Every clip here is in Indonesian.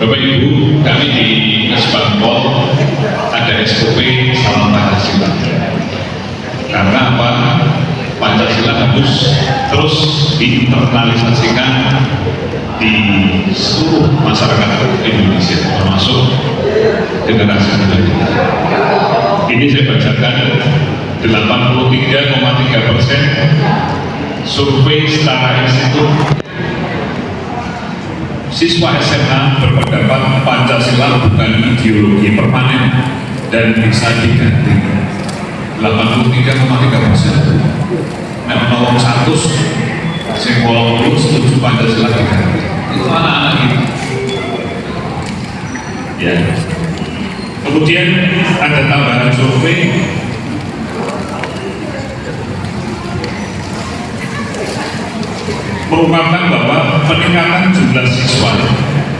Bapak Ibu, kami di Kesbangpol ada SOP Salam Pancasila. Karena apa? Pancasila harus terus diinternalisasikan di seluruh masyarakat Indonesia, termasuk generasi muda. Ini saya bacakan 83,3% survei setara institut siswa SMA berpendapat Pancasila bukan ideologi permanen dan bisa diganti. 83,3%. Nah, nomor 100 sekolah dulu setuju Pancasila diganti. Itu anak-anak kita. Ya. Kemudian ada tambahan survei mengungkapkan bahwa peningkatan jumlah siswa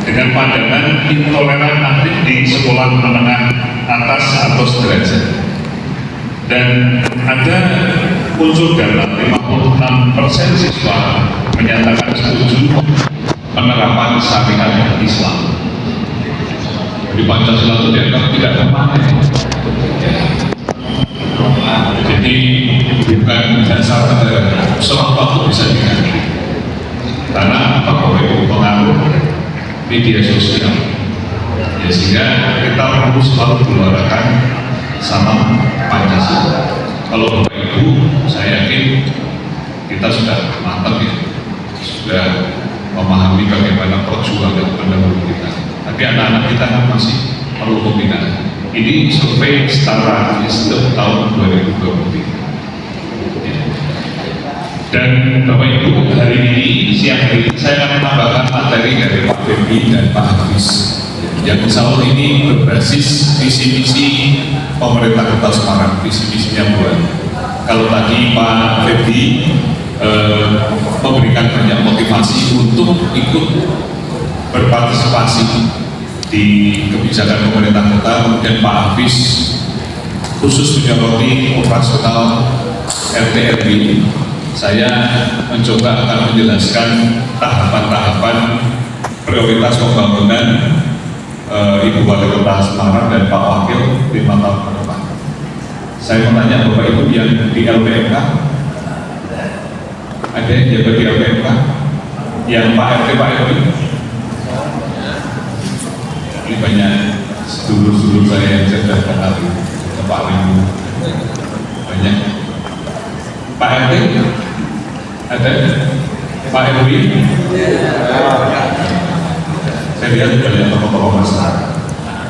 dengan pandangan intoleran aktif di sekolah menengah atas atau sederajat, dan ada unsur data 56% siswa menyatakan setuju penerapan syariat Islam. Di Pancasila itu dianggap tidak permanen. Jadi bukan dasar negara, sewaktu bisa diganti. Karena apa? Pengaruh media sosial. Ya, sehingga kita perlu selalu menyuarakan salam Pancasila. Kalau Bapak Ibu, saya yakin kita sudah mantap ya, sudah memahami bagaimana perjuangan pendahulu kita. Tapi anak-anak kita kan masih perlu pembinaan. Ini survei setara institut tahun 2023. Dan Bapak Ibu, hari ini siang hari ini saya akan menambahkan materi dari Pak Febri dan Pak Hafiz yang insya Allah ini berbasis visi-misi pemerintah Kota Semarang, visi-misinya buat. Kalau tadi Pak Febri memberikan banyak motivasi untuk ikut berpartisipasi di kebijakan pemerintah kota, kemudian Pak Hafiz khusus menyoroti operasional RT RW. Saya mencoba akan menjelaskan tahapan-tahapan prioritas pembangunan Ibu Wali Kota Semarang dan Pak Wakil 5 tahun ke depan. Saya mau tanya Bapak Ibu yang di LPMK, ada yang jabat di LPMK? Yang Pak RT, Pak RW? Ini banyak sedulur-sedulur saya yang sudah kenal ke Pak Wibu. Banyak. Pak RT? Ada? Pak RW? Saya lihat banyak tokoh-tokoh masyarakat.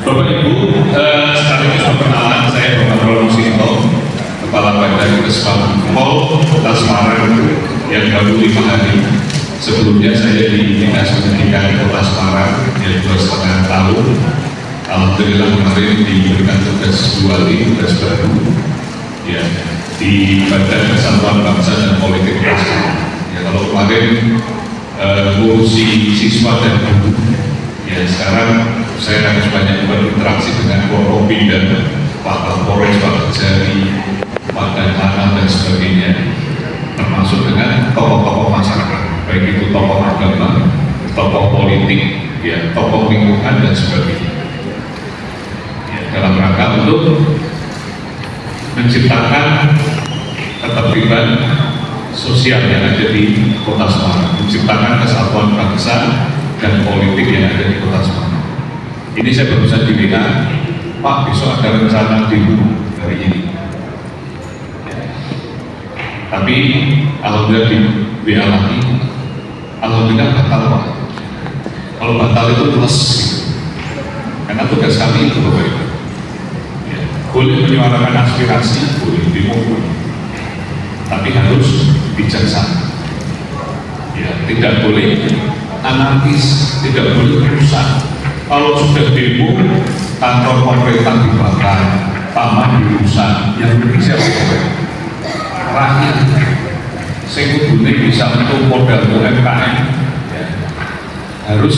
Bapak Ibu, sekaligus perkenalan, saya Bapak Rono-Sinto, Kepala Badan Kesbangpol Kota Semarang yang baru 5 hari. Sebelumnya saya di Dinas Pendidikan Kota Semarang yang 2,5 tahun. Alhamdulillah kemarin diberikan tugas 2 kali, tugas baru ya, di Badan Persatuan Bangsa dan Politik Nasional. Ya, kalau kemarin ngurusi siswa dan guru, ya sekarang saya harus banyak berinteraksi dengan Forkopim dan Pak Kapolres, Pak Kejari, Pak Danhana dan sebagainya, termasuk dengan tokoh-tokoh masyarakat, baik itu tokoh agama, tokoh politik, ya, tokoh lingkungan dan sebagainya. Ya, dalam rangka untuk menciptakan ketertiban sosial yang ada di Kota Semarang, menciptakan kesatuan bangsa dan politik yang ada di Kota Semarang. Ini saya baru saja bilang, Pak, besok ada rencana demo hari ini. Tapi alhamdulillah di WA lagi, alhamdulillah batal Pak. Kalau batal itu plus, karena tugas kami itu Bapak Ibu. Ya, boleh menyuarakan aspirasi, boleh demo, tapi harus bijaksana. Ya, tidak boleh anarkis, tidak boleh rusak. Kalau sudah demo, kantor pemerintah dibakar, taman dirusak, yang penting siapa? Rakyat. Saya kudune bisa untuk modal UMKM, ya, harus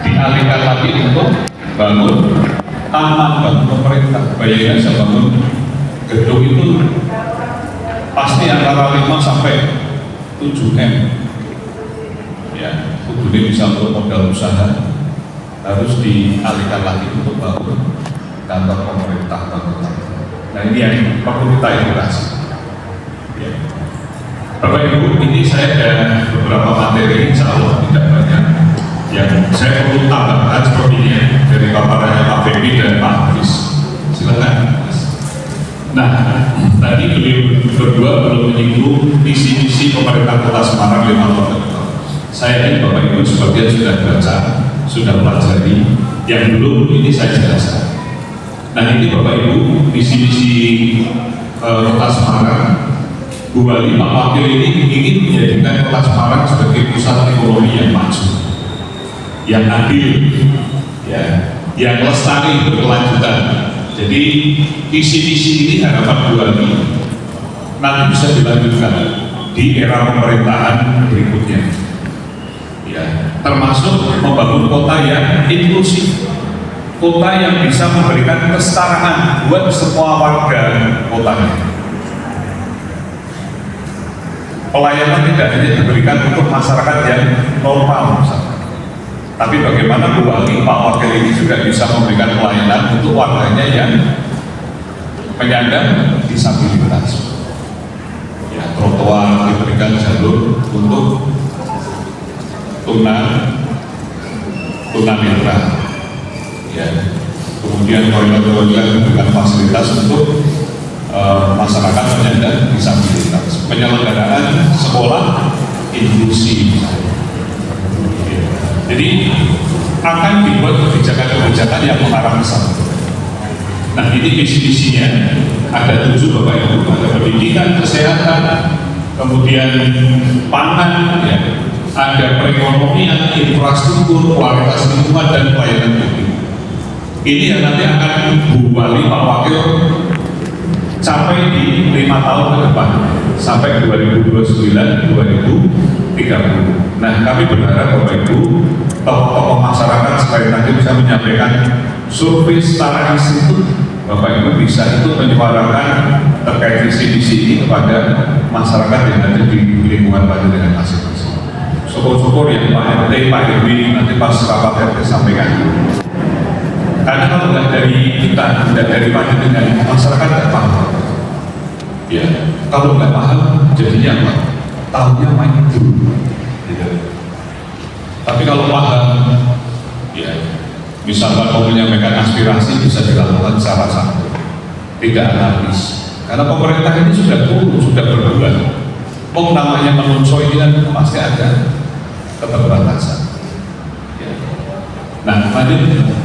dialihkan lagi untuk bangun taman, bangun pemerintah. Bayangkan saya bangun gedung itu pasti antara 5 sampai 7 M. Ya, kudune bisa untuk modal usaha. harus dialihkan lagi untuk bangun kantor pemerintah kota. Nah ini yang perlu kita edukasi. Ya. Bapak Ibu, ini saya ada beberapa materi, insya Allah tidak banyak, yang saya perlu tambahkan sepertinya dari paparannya Pak Febi dan Pak Hafiz. Silakan. Nah, tadi beliau berdua belum menyinggung visi-misi pemerintah Kota Semarang 5 tahun ke depan. Saya yakin Bapak Ibu sepertinya sudah baca, sudah pelajari. Yang belum ini saya jelaskan. Nah ini Bapak Ibu, visi-misi Kota Semarang, Bu Wali, Pak Wakil ini ingin menjadikan Kota Semarang sebagai pusat ekonomi yang maju, yang adil, ya, yang lestari berkelanjutan. Jadi visi-visi ini harapan Bu Wali nanti bisa dilanjutkan di era pemerintahan berikutnya, ya, termasuk membangun kota yang inklusif, kota yang bisa memberikan kesetaraan buat semua warga kotanya. Pelayanan tidak hanya diberikan untuk masyarakat yang normal misalnya, tapi bagaimana Bu Wali, Pak Wakil ini juga bisa memberikan pelayanan untuk warganya yang penyandang disabilitas. Ya, trotoar diberikan jalur untuk tunanetra. Ya, kemudian toilet dengan fasilitas untuk masyarakat penyandang disabilitas, penyelenggaraan sekolah inklusi. Jadi akan dibuat kebijakan-kebijakan yang mengarah ke sana. Nah ini visi-visinya ada 7 Bapak Ibu, ada pendidikan, kesehatan, kemudian pangan, ya, ada perekonomian, infrastruktur, kualitas lingkungan dan pelayanan publik. Ini yang nanti akan Bu Wali, Pak Wakil capai di 5 tahun ke depan sampai 2029-2030. Nah kami berharap Bapak Ibu, tokoh-tokoh masyarakat sekali lagi bisa menyampaikan survei secara institut. Bapak Ibu bisa itu menyuarakan terkait visi-misi ini kepada masyarakat yang ada di lingkungan Pak dengan masing-masing. Syukur-syukur yang Pak RT, Pak RW nanti pas rapat RT sampaikan. Karena kalau tidak dari kita, tidak dari panjenengan, masyarakat tidak paham. Ya, kalau nggak paham, jadinya apa? Tahunya main dulu. Gitu. Tapi kalau paham, ya, misalkan mau menyampaikan aspirasi bisa dilakukan secara santun, tidak anarkis. Karena pemerintah ini sudah turun, sudah berbulan. Namanya menunso ini kan pasti ada keterbatasan. Ya. Nah, lanjut.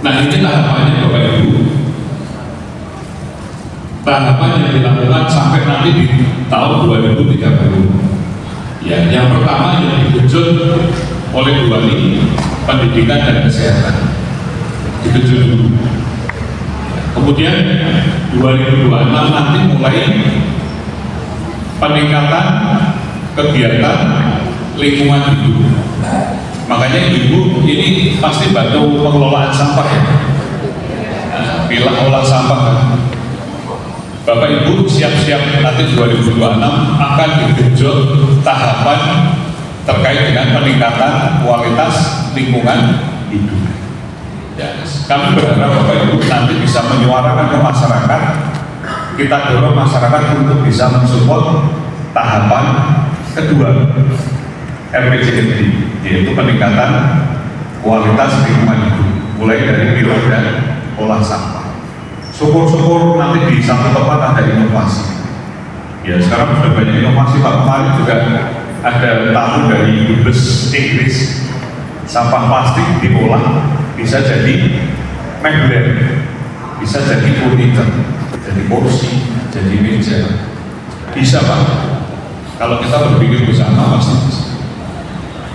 Nah ini tahapannya Bapak Ibu, tahapan yang dilakukan sampai nanti di tahun 2030. Ya, yang pertama yang digenjot oleh Bu Wali, pendidikan dan kesehatan digenjot dulu. Kemudian 2026 nanti mulai peningkatan kegiatan lingkungan hidup. Makanya Ibu ini pasti bantu pengelolaan sampah ya, pilah olah sampah kan. Bapak Ibu siap-siap nanti 2026 akan digenjot tahapan terkait dengan peningkatan kualitas lingkungan hidup. Ya, kami berharap Bapak Ibu nanti bisa menyuarakan ke masyarakat, kita dorong masyarakat untuk bisa mensupport tahapan kedua RPJMD, yaitu peningkatan kualitas lingkungan hidup, mulai dari pilah dan olah sampah. Syukur-syukur nanti di satu tempat ada inovasi. Ya sekarang sudah banyak inovasi Pak. Kemarin juga ada tamu dari Dubes Inggris, sampah plastik diolah bisa jadi mebel, bisa jadi furniture, jadi kursi, jadi meja, bisa Pak. Kalau kita berpikir bersama pasti bisa.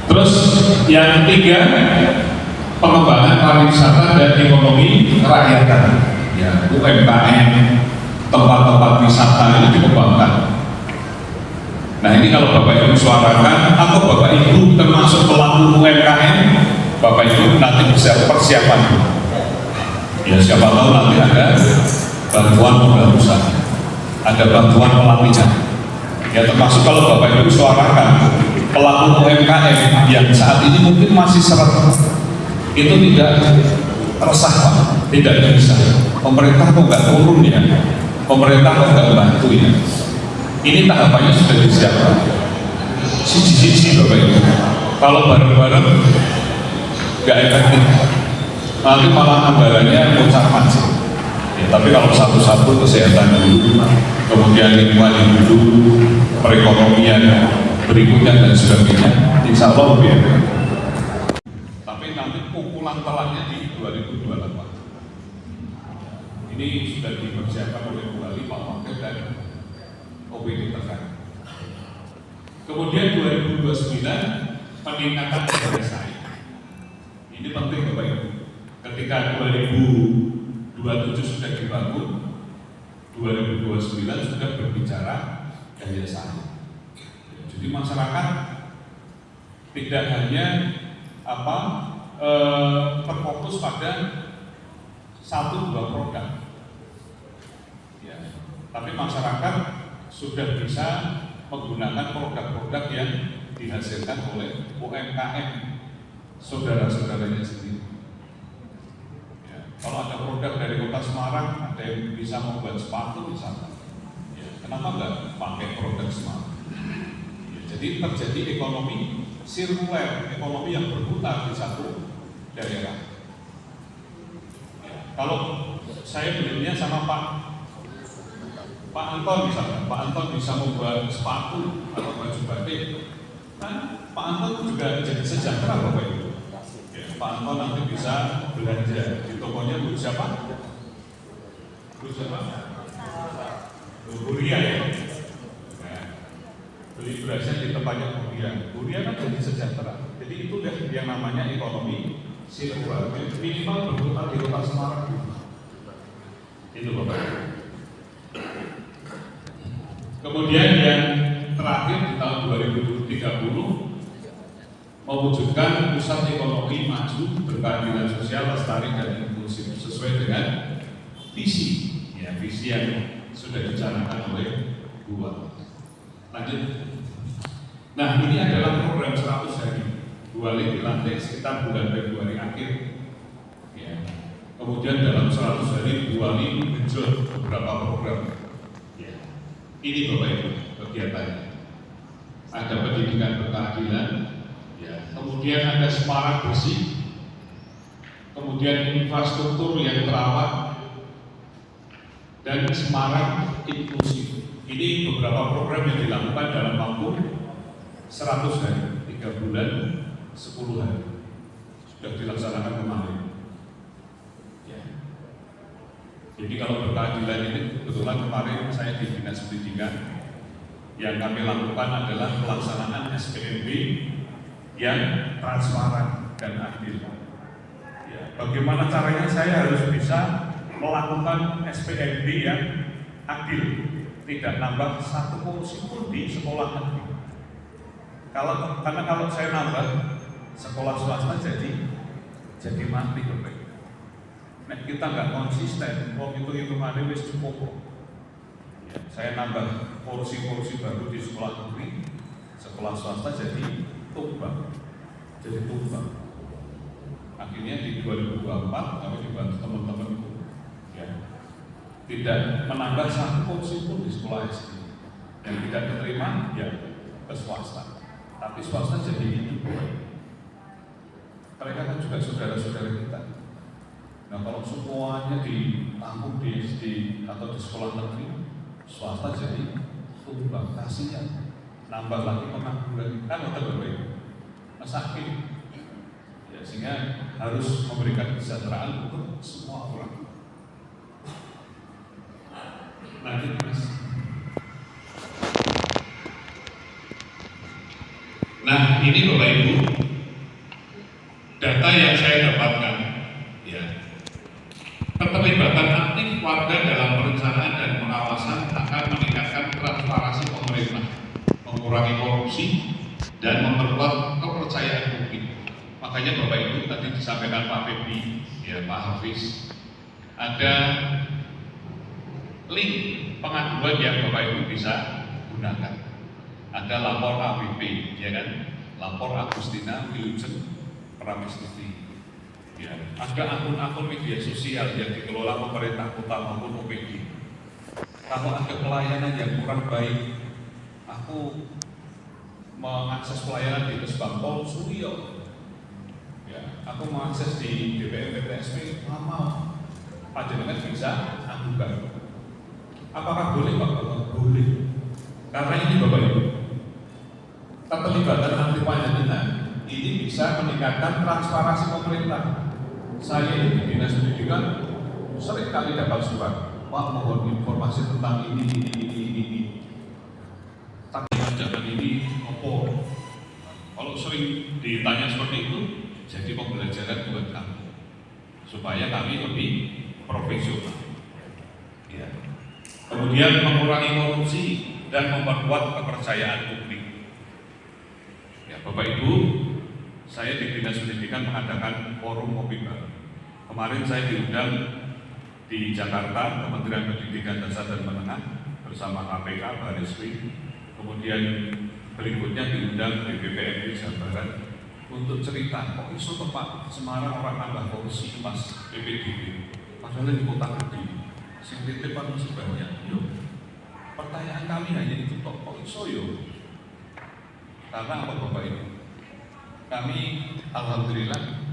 Terus yang ketiga, pengembangan pariwisata dan ekonomi kerakyatan, ya, UMKM, tempat-tempat wisata ini dikembangkan. Nah ini kalau Bapak Ibu suarakan atau Bapak Ibu termasuk pelaku UMKM, Bapak Ibu nanti bisa persiapan. Ya siapa tahu nanti ada bantuan modal usaha, ada bantuan pelatihan. Ya termasuk kalau Bapak Ibu suarakan pelaku UMKM yang saat ini mungkin masih seret itu tidak resah Pak, tidak bisa. Pemerintah kok nggak turun ya, pemerintah kok nggak bantu ya. Ini tahapannya sudah disiapkan. Sisi Bapak Ibu. Kalau bareng-bareng nggak efektif, nanti malah anggarannya muncak macet. Ya, tapi kalau satu-satu kesehatan dulu, kemudian lingkungan dulu, perekonomian berikutnya dan sebagainya, insya Allah lebih efektif. Tapi nanti pukulan telaknya di 2028. Ini sudah dipersiapkan oleh Bu Ali, Pak Wakil dan OPD terkait. Kemudian 2029 peningkatan daya saing. Ini penting Bapak Ibu. Ketika 2027 sudah dibangun, 2029 sudah berbicara daya saing. Jadi masyarakat tidak hanya terfokus pada 1-2 produk, ya, tapi masyarakat sudah bisa menggunakan produk-produk yang dihasilkan oleh UMKM saudara-saudaranya sendiri. Ya, kalau ada produk dari Kota Semarang, ada yang bisa membuat sepatu misalnya, ya, kenapa nggak pakai produk Semarang? Ya, jadi terjadi ekonomi sirkuler, ekonomi yang berputar di satu daerah. Ya, kalau saya belinya sama Pak Anton misalnya, Pak Anton bisa membuat sepatu atau baju batik, kan Pak Anton juga jadi sejahtera Bapak Ibu. Ya, Pak Anton nanti bisa belanja di tokonya Bu siapa? Bu siapa? Bu Ria ya. Nah, beli berasnya di tempatnya Bu Ria. Bu Ria kan jadi sejahtera. Jadi itu yang namanya ekonomi sirkular. Minimal berputar di Kota Semarang. Itu Bapak Ibu. Kemudian yang terakhir di tahun 2030 mewujudkan pusat ekonomi maju berkeadilan sosial, lestari dan inklusif sesuai dengan visi, ya, visi yang sudah dicanangkan oleh Bu Wali. Lanjut. Nah, ini adalah program 100 hari Bu Wali dilantik sekitar bulan Februari akhir. Ya. Kemudian dalam 100 hari Bu Wali menunjuk beberapa program. Ini Bapak Ibu kegiatannya. Ada pendidikan berkeadilan, ya, kemudian ada Semarang bersih, kemudian infrastruktur yang terawat, dan Semarang inklusif. Ini beberapa program yang dilakukan dalam waktu 100 hari, 3 bulan, 10 hari. Sudah dilaksanakan kemarin. Jadi kalau berkeadilan ini kebetulan kemarin saya di Dinas Pendidikan yang kami lakukan adalah pelaksanaan SPMB yang transparan dan adil. Ya, bagaimana caranya saya harus bisa melakukan SPMB yang adil, tidak nambah 1 kursi pun di sekolah negeri. Karena kalau saya nambah sekolah swasta jadi mati Bapak. Nah, kita nggak konsisten, itu hitungannya wis cukup. Ya, saya nambah kursi-kursi baru di sekolah negeri, sekolah swasta jadi tumbang. Akhirnya di 2024 kami dibantu teman-teman itu, ya, tidak menambah 1 kursi pun di sekolah SD. Yang tidak diterima, ya ke swasta. Tapi swasta jadi ini. Mereka kan juga saudara-saudara kita. Nah, kalau semuanya ditanggung di SD atau di sekolah negeri, swasta jadi tumbang, kasihan. Nambah lagi pengangguran, kan betul Bapak Ibu. Sakit. Ya, sehingga harus memberikan kesejahteraan untuk semua orang. Lanjut Mas. Nah, ini Bapak Ibu, data yang saya dapatkan, ya. Keterlibatan aktif warga dalam perencanaan dan pengawasan akan meningkatkan transparansi pemerintah, mengurangi korupsi, dan memperkuat kepercayaan publik. Makanya Bapak Ibu tadi disampaikan Pak Febri, ya Pak Hafiz, ada link pengaduan yang Bapak Ibu bisa gunakan. ada lapor AWP, ya kan? Lapor Agustina Wilujeng Pramestisti. Ya, ada akun-akun media sosial yang dikelola pemerintah kota maupun OPD. Kalau ada pelayanan yang kurang baik, aku mengakses pelayanan di Kesbangpol Suryo. Ya, aku mengakses di DPM PTSP lama. Panjenengan bisa adukan. Apakah boleh Pak? Boleh. Karena ini Bapak Ibu, keterlibatan anti panjenengan ini bisa meningkatkan transparansi pemerintah. Saya ini di Dinas Pendidikan sering kali dapat surat, Pak mohon informasi tentang ini. Tapi jangan ini apa? Kalau sering ditanya seperti itu, jadi pembelajaran buat kami supaya kami lebih profesional. Ya. Kemudian mengurangi korupsi dan memperkuat kepercayaan publik. Ya, Bapak Ibu, saya di Dinas Pendidikan mengadakan forum kopi bareng. Kemarin saya diundang di Jakarta, Kementerian Pendidikan Dasar dan Menengah bersama KPK, Bariswi. Kemudian berikutnya diundang BPPMD Jawa Barat untuk cerita, kok iso Pak Semarang orang nambah korupsi pas PPDB, padahal di kota gede, sing titipan masih banyak. Yo, pertanyaan kami hanya itu, kok iso yo? Karena apa Bapak Ibu? Kami alhamdulillah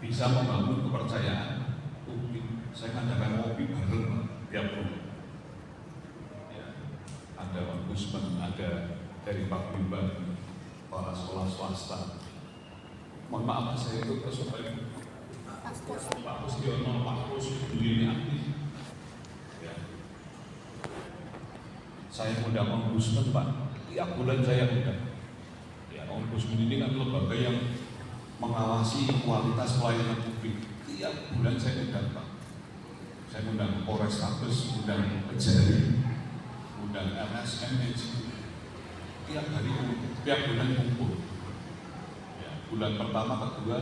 bisa membangun kepercayaan publik. Saya ngadakan ngopi bareng tiap bulan. Ya, ada ombudsman, ada dari Pak Bimban, kepala sekolah swasta. Mohon maaf saya itu supaya Pak Pustiono, Pak Pus ini aktif. Ya. Saya undang ombudsman Pak, tiap bulan saya undang. Ya, ombudsman ini kan lembaga yang mengawasi kualitas pelayanan publik. Tiap bulan saya undang Pak. Saya undang Polres Tabes, undang Kejari, undang LSMH. Tiap hari, tiap bulan kumpul. Ya, bulan pertama, kedua,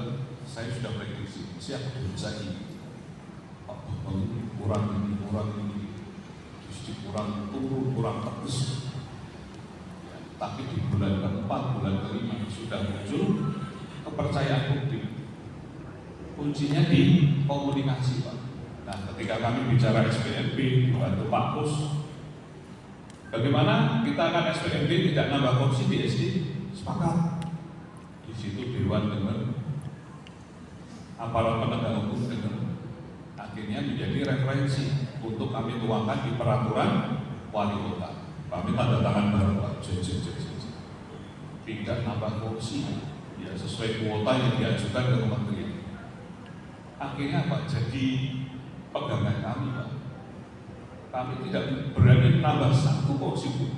saya sudah prediksi siapa bisa ini. Pak Bambang kurang ini, terus dikurang turun, kurang terus. Ya, tapi di bulan keempat, bulan kelima sudah muncul kepercayaan publik. Kuncinya di komunikasi Pak. Nah, ketika kami bicara SPMB dibantu Pak Pus, bagaimana kita akan SPMB tidak nambah kursi di SD? Sepakat. Di situ Dewan dengar, aparat penegak hukum dengar. Akhirnya menjadi referensi untuk kami tuangkan di peraturan wali kota. Kami tanda tangan baru Pak. Tidak nambah kursi, ya sesuai kuota yang diajukan ke kementerian. Akhirnya Pak, jadi pegangan kami Pak. Kami tidak berani nambah satu kursi pun.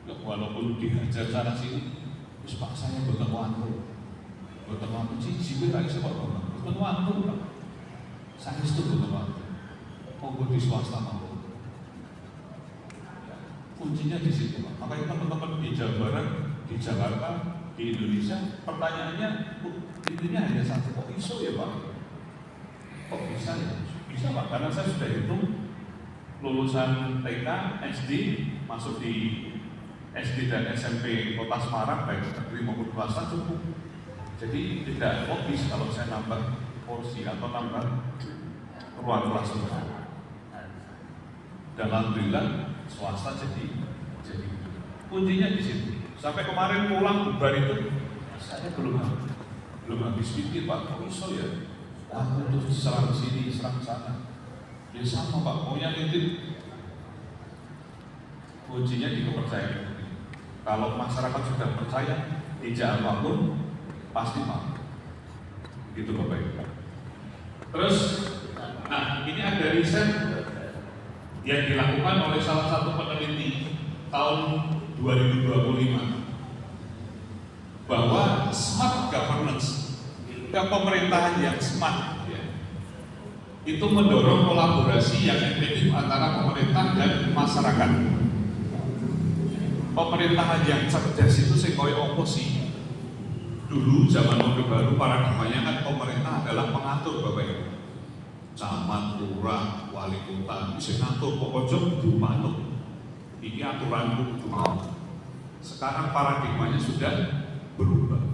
Walaupun dihajar sana sini, terus Pak saya bertemu cici tak bisa Pak, bertemu Pak. Saya itu bertemu mau di swasta maupun. Ya, kuncinya di situ Pak. Makanya teman-teman di Jawa Barat, di Jakarta, di Indonesia, pertanyaannya intinya hanya satu, kok iso ya Pak? Kok bisa ya? Bisa Pak, karena saya sudah hitung lulusan TK, SD, masuk di SD dan SMP Kota Semarang, baik negeri maupun swasta cukup. Jadi tidak logis kalau saya nambah kursi atau nambah ruang kelas. Dan alhamdulillah swasta jadi kuncinya di situ. Sampai kemarin pulang bubar itu, saya belum habis pikir Pak, kok iso ya? Aku tuh serang sini, serang sana. Ya sama Pak, maunya itu kuncinya di kepercayaan. Kalau masyarakat sudah percaya, ijazah apapun pasti mau. Gitu Bapak Ibu. Terus, nah ini ada riset yang dilakukan oleh salah satu peneliti tahun 2025 bahwa smart governance, kepemerintahan yang smart, ya, itu mendorong kolaborasi yang efektif antara pemerintah dan masyarakat. Pemerintahan yang cerdas itu sekoyo oposisi. Dulu zaman Orde Baru paradigmanya kan pemerintah adalah pengatur Bapak Ibu. Camat, lurah, wali kota bisa ngatur pokoknya kudu manut. Ini aturanku kudu manut. sekarang paradigmanya sudah berubah.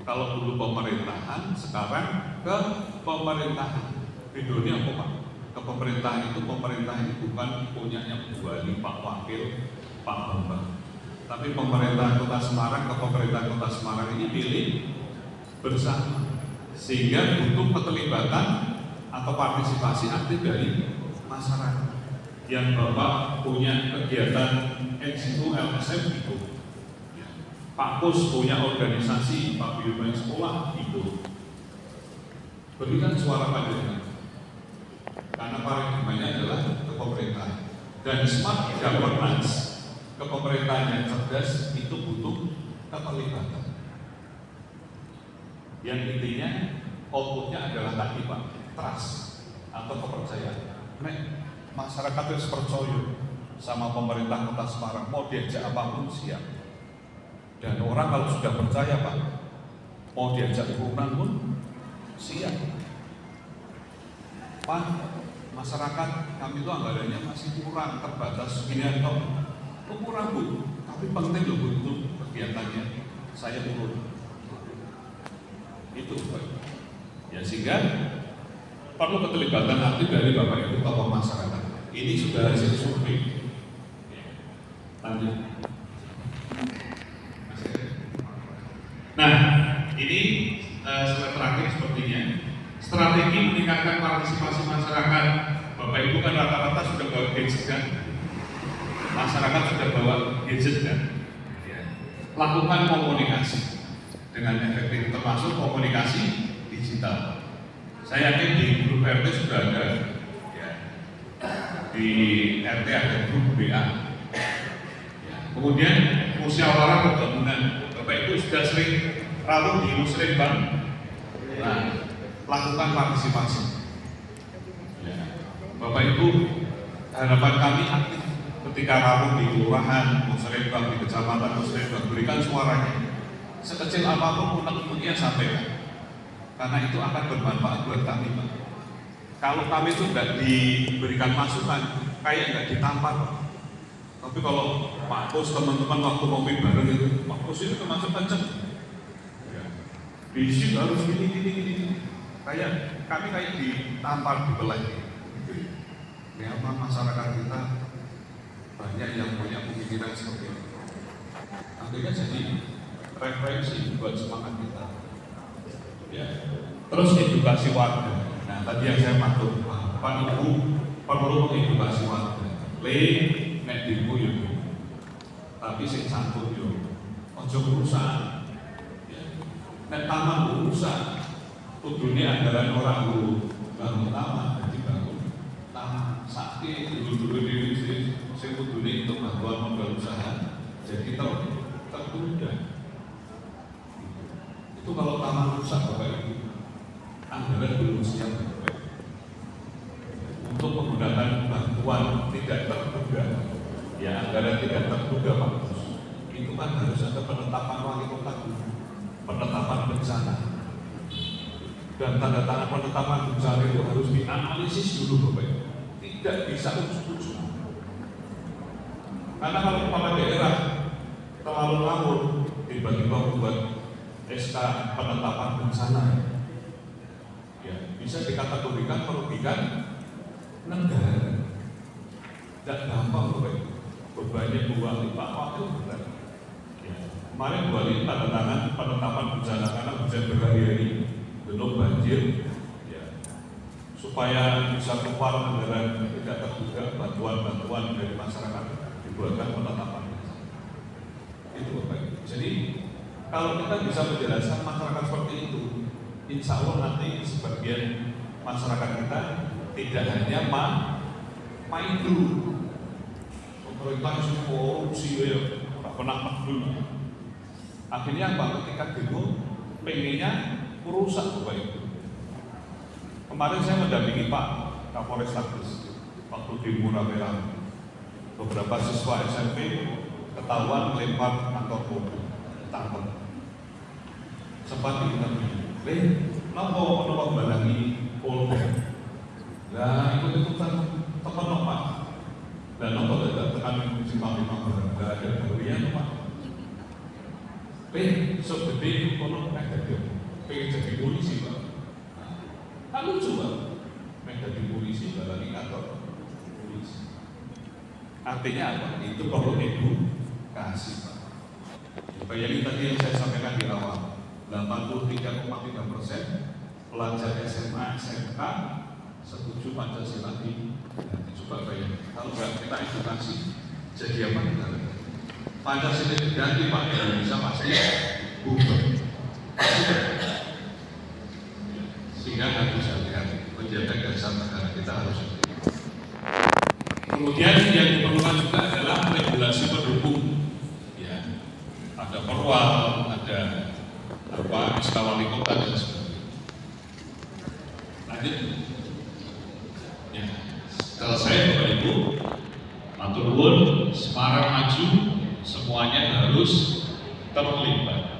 Kalau dulu pemerintahan, sekarang ke pemerintahan. Bedanya apa Pak? Ke pemerintahan itu, pemerintah ini bukan punyanya Bu Wali, Pak Wakil, Pak Bambang. Tapi pemerintahan Kota Semarang ke pemerintahan Kota Semarang ini pilih bersama, sehingga butuh keterlibatan atau partisipasi aktif dari masyarakat. Yang Bapak punya kegiatan NGO LSM itu, Pak Pus punya organisasi, Pak Biobank sekolah itu, berikan suara pada, karena paradigmanya adalah ke pemerintah. Dan smart governance, ke pemerintahan yang cerdas itu butuh keterlibatan. Yang intinya outputnya adalah tadi Pak, trust atau kepercayaan. Masyarakat harus percaya sama pemerintah Kota Semarang, mau diajak apapun siap. Dan orang kalau sudah percaya Pak, mau diajak urunan pun siap. Pak, masyarakat kami itu anggarannya masih kurang, terbatas sekian tahun. Kurang Bu, tapi penting loh Bu untuk kegiatannya. Saya turun. Itu Pak. Ya sehingga perlu keterlibatan aktif dari Bapak Ibu tokoh masyarakat. Ini sudah hasil survei. Lanjut. Nah, ini slide terakhir sepertinya. Strategi meningkatkan partisipasi masyarakat. Bapak Ibu kan rata-rata sudah bawa gadget kan? Masyarakat sudah bawa gadget kan? Ya. Lakukan komunikasi dengan efektif, termasuk komunikasi digital. Saya yakin di grup RT sudah ada, ya. Di RT ada grup WA. Ya. Kemudian musyawarah pergabungan. Bapak Ibu sudah sering rawuh di Musrembang. Nah, lakukan partisipasi. Ya. Bapak Ibu, harapan kami aktif ketika rawuh di kelurahan Musrembang, di kecamatan Musrembang, berikan suaranya. Sekecil apapun unek-uneknya sampaikan. Karena itu akan bermanfaat buat kami Pak. Kalau kami itu tidak diberikan masukan, kayak nggak ditampar Pak. Tapi kalau Pak Pus, teman-teman waktu ngopi bareng itu, Pak Pus itu termasuk kenceng. Ya. Bisi harus gini. Kayak kami kayak ditampar, dibelai. Ya apa masyarakat kita banyak yang punya pemikiran seperti itu. Akhirnya jadi referensi buat semangat kita. Ya. Terus edukasi warga. Nah tadi yang saya maksud, Pak Ibu perlu mengedukasi warga. Nek dibu yo, tapi sing santun yo, ojo perusahaan. Ya. Nek taman urusan, tujuannya anggaran orang dulu bangun taman, jadi bangun taman. Sakit dulu di sing tujuannya itu bantuan modal usaha, jadi tertunda. Itu kalau taman rusak Bapak Ibu, anggaran belum siap untuk menggunakan bantuan tidak terduga. Ya anggaran tidak terduga Pak. Itu kan harus ada penetapan wali kota dulu, penetapan bencana. Dan tanda tangan penetapan bencana itu harus dianalisis dulu Bapak Ibu. Tidak bisa ujuk-ujuk. Karena kalau kepala daerah terlalu ngawur, tiba-tiba membuat SK penetapan bencana, ya bisa dikategorikan merugikan negara. Tidak gampang Bapak Ibu. Bebannya Bu Wali, Pak Wakil berat. Ya. Kemarin Bu Wali tanda tangan penetapan bencana karena hujan berhari-hari, belum banjir, ya. Supaya bisa keluar anggaran tidak terduga, bantuan-bantuan dari masyarakat dibuatkan penetapan bencana. Itu Bapak Ibu. Jadi kalau kita bisa menjelaskan masyarakat seperti itu, insya Allah nanti sebagian masyarakat kita tidak hanya main dulu. Pemerintah itu korupsi ya, tak pernah peduli. Akhirnya Pak ketika demo, pengennya merusak Bapak Ibu. Kemarin saya mendampingi Pak Kapolres Tabes waktu demo rame-rame. Beberapa siswa SMP ketahuan melempar kantor polisi, tangkap. Sempat diingatkan, kenapa menolong balangi polisi? Nah, ikut-ikutan teman Pak. Dan nopo tidak tekan simpang 5 nggak ada bagian Pak. sok gede kono pengen jadi polisi Pak. Kan lucu Pak, pengen jadi polisi lagi kantor polisi. Artinya apa? Itu perlu edukasi Pak. Bayangin tadi yang saya sampaikan di awal, 83,3% pelajar SMA, SMK setuju Pancasila di coba bayangin. Kalau nggak kita edukasi, jadi apa kita? Pancasila diganti Pak, Indonesia pasti bubar. Sehingga harus hati-hati menjaga dasar negara kita harus. Kemudian yang diperlukan juga adalah regulasi pendukung. Ya, ada perwal, ada SK wali kota dan sebagainya. Lanjut. Ya, selesai Bapak Ibu. Matur nuwun, Semarang maju, semuanya harus terlibat.